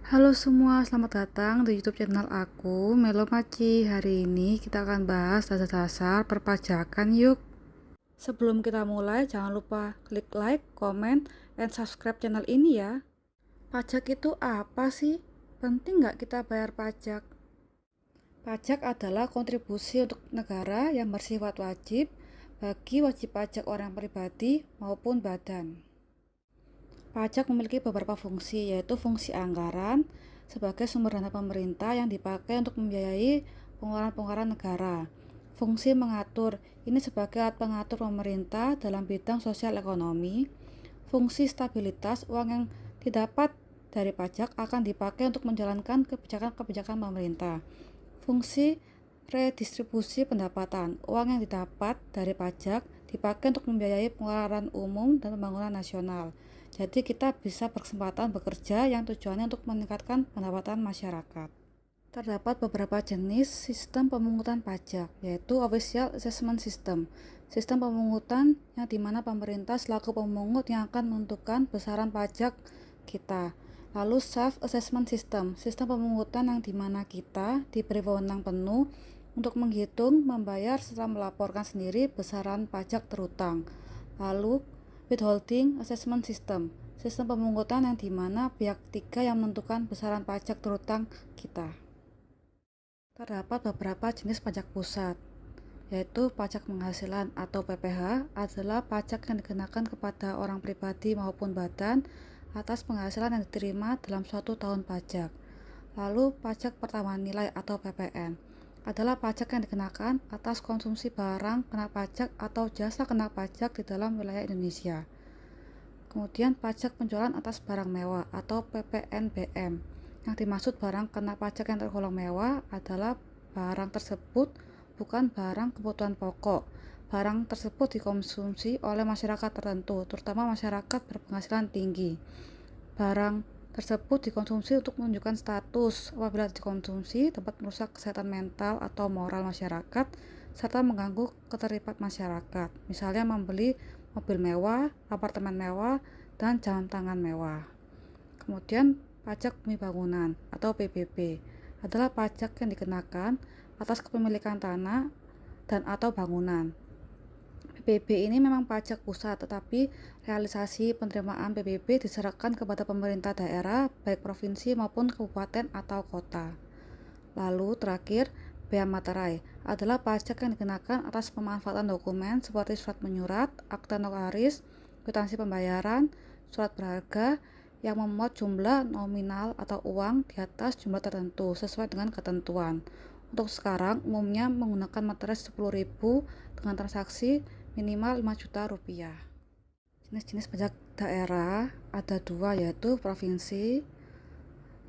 Halo semua, selamat datang di YouTube channel aku, Melo Maci. Hari ini kita akan bahas dasar-dasar perpajakan yuk. Sebelum kita mulai, jangan lupa klik like, comment, dan subscribe channel ini ya. Pajak itu apa sih? Penting nggak kita bayar pajak? Pajak adalah kontribusi untuk negara yang bersifat wajib bagi wajib pajak orang pribadi maupun badan. Pajak memiliki beberapa fungsi, yaitu fungsi anggaran sebagai sumber dana pemerintah yang dipakai untuk membiayai pengeluaran-pengeluaran negara. Fungsi mengatur, ini sebagai alat pengatur pemerintah dalam bidang sosial ekonomi. Fungsi stabilitas, uang yang didapat dari pajak akan dipakai untuk menjalankan kebijakan-kebijakan pemerintah. Fungsi redistribusi pendapatan, uang yang didapat dari pajak dipakai untuk membiayai pengeluaran umum dan pembangunan nasional. Jadi kita bisa berkesempatan bekerja yang tujuannya untuk meningkatkan pendapatan masyarakat. Terdapat beberapa jenis sistem pemungutan pajak, yaitu Official Assessment System, sistem pemungutan yang dimana pemerintah selaku pemungut yang akan menentukan besaran pajak kita. Lalu Self-Assessment System, sistem pemungutan yang dimana kita diberi wewenang penuh untuk menghitung, membayar, serta melaporkan sendiri besaran pajak terutang. Lalu Withholding Assessment System, sistem pemungutan yang dimana pihak ketiga yang menentukan besaran pajak terutang kita. Terdapat beberapa jenis pajak pusat, yaitu pajak penghasilan atau PPh adalah pajak yang dikenakan kepada orang pribadi maupun badan atas penghasilan yang diterima dalam suatu tahun pajak. Lalu pajak pertambahan nilai atau PPN adalah pajak yang dikenakan atas konsumsi barang kena pajak atau jasa kena pajak di dalam wilayah Indonesia. Kemudian pajak penjualan atas barang mewah atau PPNBM. Yang dimaksud barang kena pajak yang tergolong mewah adalah barang tersebut bukan barang kebutuhan pokok. Barang tersebut dikonsumsi oleh masyarakat tertentu, terutama masyarakat berpenghasilan tinggi. Barang tersebut dikonsumsi untuk menunjukkan status. Apabila dikonsumsi dapat merusak kesehatan mental atau moral masyarakat serta mengganggu keterlibatan masyarakat, misalnya membeli mobil mewah, apartemen mewah, dan jam tangan mewah. Kemudian pajak bumi bangunan atau PBB adalah pajak yang dikenakan atas kepemilikan tanah dan atau bangunan. PBB ini memang pajak pusat, tetapi realisasi penerimaan PBB diserahkan kepada pemerintah daerah, baik provinsi maupun kabupaten atau kota. Lalu terakhir, bea materai adalah pajak yang dikenakan atas pemanfaatan dokumen seperti surat menyurat, akta notaris, kwitansi pembayaran, surat berharga yang memuat jumlah nominal atau uang di atas jumlah tertentu sesuai dengan ketentuan. Untuk sekarang umumnya menggunakan materai 10.000 dengan transaksi minimal 5 juta rupiah. Jenis-jenis pajak daerah ada dua, yaitu provinsi,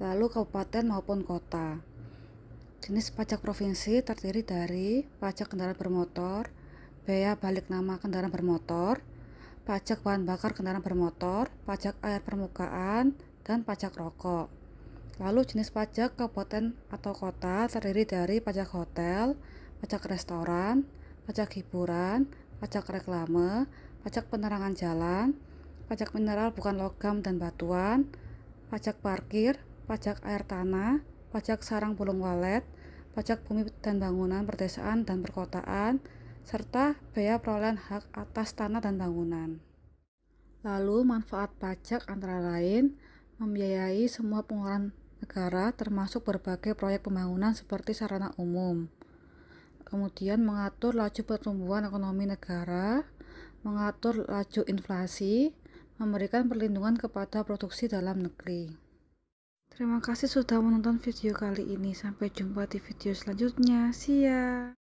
lalu kabupaten maupun kota. Jenis pajak provinsi terdiri dari pajak kendaraan bermotor, bea balik nama kendaraan bermotor, pajak bahan bakar kendaraan bermotor, pajak air permukaan, dan pajak rokok. Lalu jenis pajak kabupaten atau kota terdiri dari pajak hotel, pajak restoran, pajak hiburan, pajak reklame, pajak penerangan jalan, pajak mineral bukan logam dan batuan, pajak parkir, pajak air tanah, pajak sarang burung walet, pajak bumi dan bangunan perdesaan dan perkotaan, serta bea perolehan hak atas tanah dan bangunan. Lalu manfaat pajak antara lain membiayai semua pengeluaran negara termasuk berbagai proyek pembangunan seperti sarana umum. Kemudian mengatur laju pertumbuhan ekonomi negara, mengatur laju inflasi, memberikan perlindungan kepada produksi dalam negeri. Terima kasih sudah menonton video kali ini. Sampai jumpa di video selanjutnya. See ya.